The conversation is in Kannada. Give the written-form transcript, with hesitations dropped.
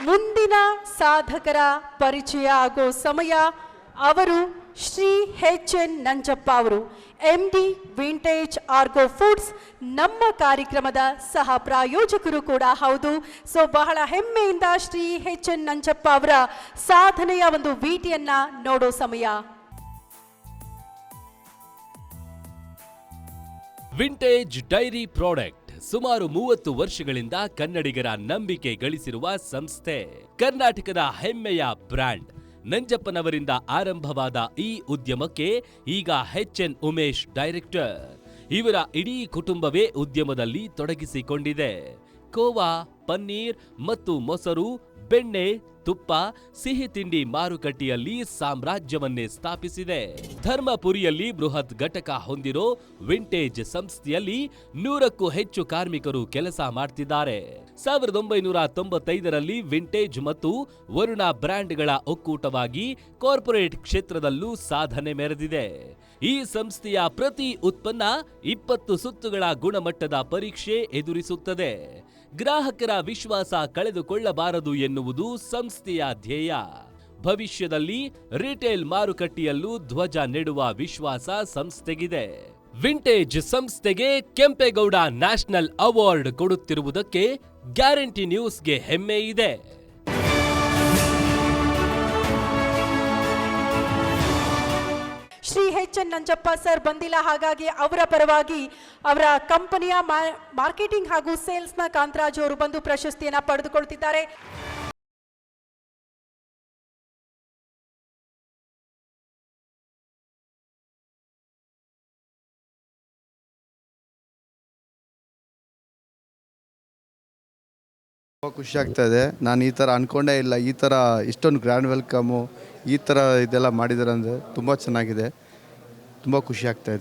ಮುಂದಿನ ಸಾಧಕರ ಪರಿಚಯ ಆಗೋ ಸಮಯ. ಅವರು ಶ್ರೀ ಎಚ್.ಎನ್. ನಂಜಪ್ಪ ಅವರು, MD ವಿಂಟೇಜ್ ಆರ್ಗೋ ಫುಡ್ಸ್, ನಮ್ಮ ಕಾರ್ಯಕ್ರಮದ ಸಹ ಪ್ರಾಯೋಜಕರು ಕೂಡ ಹೌದು. ಸೊ ಬಹಳ ಹೆಮ್ಮೆಯಿಂದ ಶ್ರೀ ಎಚ್.ಎನ್. ನಂಜಪ್ಪ ಅವರ ಸಾಧನೆಯ ಒಂದು ವಿಟಿಯನ್ನ ನೋಡೋ ಸಮಯ. ವಿಂಟೇಜ್ ಡೈರಿ ಪ್ರಾಡಕ್ಟ್ ಸುಮಾರು 30 ವರ್ಷಗಳಿಂದ ಕನ್ನಡಿಗರ ನಂಬಿಕೆ ಗಳಿಸಿರುವ ಸಂಸ್ಥೆ. ಕರ್ನಾಟಕದ ಹೆಮ್ಮೆಯ ಬ್ರ್ಯಾಂಡ್. ನಂಜಪ್ಪನವರಿಂದ ಆರಂಭವಾದ ಈ ಉದ್ಯಮಕ್ಕೆ ಈಗ ಎಚ್.ಎನ್. ಉಮೇಶ್ ಡೈರೆಕ್ಟರ್. ಇವರ ಇಡೀ ಕುಟುಂಬವೇ ಉದ್ಯಮದಲ್ಲಿ ತೊಡಗಿಸಿಕೊಂಡಿದೆ. ಕೋವಾ, ಪನ್ನೀರ್ ಮತ್ತು ಮೊಸರು, ಬೆಣ್ಣೆ, ತುಪ್ಪ, ಸಿಹಿ ತಿಂಡಿ ಮಾರುಕಟ್ಟೆಯಲ್ಲಿ ಸಾಮ್ರಾಜ್ಯವನ್ನೇ ಸ್ಥಾಪಿಸಿದೆ. ಧರ್ಮಪುರಿಯಲ್ಲಿ ಬೃಹತ್ ಘಟಕ ಹೊಂದಿರೋ ವಿಂಟೇಜ್ ಸಂಸ್ಥೆಯಲ್ಲಿ 100ಕ್ಕೂ ಹೆಚ್ಚು ಕಾರ್ಮಿಕರು ಕೆಲಸ ಮಾಡ್ತಿದ್ದಾರೆ. 1995ರಲ್ಲಿ ವಿಂಟೇಜ್ ಮತ್ತು ವರುಣ ಬ್ರ್ಯಾಂಡ್ಗಳ ಒಕ್ಕೂಟವಾಗಿ ಕಾರ್ಪೊರೇಟ್ ಕ್ಷೇತ್ರದಲ್ಲೂ ಸಾಧನೆ ಮೆರೆದಿದೆ. ಈ ಸಂಸ್ಥೆಯ ಪ್ರತಿ ಉತ್ಪನ್ನ 20 ಸುತ್ತುಗಳ ಗುಣಮಟ್ಟದ ಪರೀಕ್ಷೆ ಎದುರಿಸುತ್ತದೆ. ಗ್ರಾಹಕರ ವಿಶ್ವಾಸ ಕಳೆದುಕೊಳ್ಳಬಾರದು ಎನ್ನುವುದು ಸಂಸ್ಥೆಯ ಧ್ಯೇಯ. ಭವಿಷ್ಯದಲ್ಲಿ ರಿಟೇಲ್ ಮಾರುಕಟ್ಟೆಯಲ್ಲೂ ಧ್ವಜ ನೆಡುವ ವಿಶ್ವಾಸ ಸಂಸ್ಥೆಗಿದೆ. ವಿಂಟೇಜ್ ಸಂಸ್ಥೆಗೆ ಕೆಂಪೇಗೌಡ ನ್ಯಾಷನಲ್ ಅವಾರ್ಡ್ ಕೊಡುತ್ತಿರುವುದಕ್ಕೆ ಗ್ಯಾರಂಟಿ ನ್ಯೂಸ್ಗೆ ಹೆಮ್ಮೆ ಇದೆ. ಶ್ರೀ ಎಚ್.ಎನ್. ನಂಜಪ್ಪ ಸರ್ ಬಂದಿಲ್ಲ, ಹಾಗಾಗಿ ಅವರ ಪರವಾಗಿ ಅವರ ಕಂಪನಿಯ ಮಾರ್ಕೆಟಿಂಗ್ ಹಾಗೂ ಸೇಲ್ಸ್ನ ಕಾಂತರಾಜ್ ಅವರು ಬಂದು ಪ್ರಶಸ್ತಿಯನ್ನ ಪಡೆದುಕೊಳ್ತಿದ್ದಾರೆ. ತುಂಬ ಖುಷಿ ಆಗ್ತಾ ಇದೆ. ನಾನು ಈ ಥರ ಅಂದ್ಕೊಂಡೇ ಇಲ್ಲ, ಈ ಥರ ಇಷ್ಟೊಂದು ಗ್ರ್ಯಾಂಡ್ ವೆಲ್ಕಮು ಈ ಥರ ಇದೆಲ್ಲ ಮಾಡಿದ್ದಾರೆ ಅಂದರೆ ತುಂಬ ಚೆನ್ನಾಗಿದೆ. ತುಂಬ ಖುಷಿ ಆಗ್ತಾ ಇದೆ.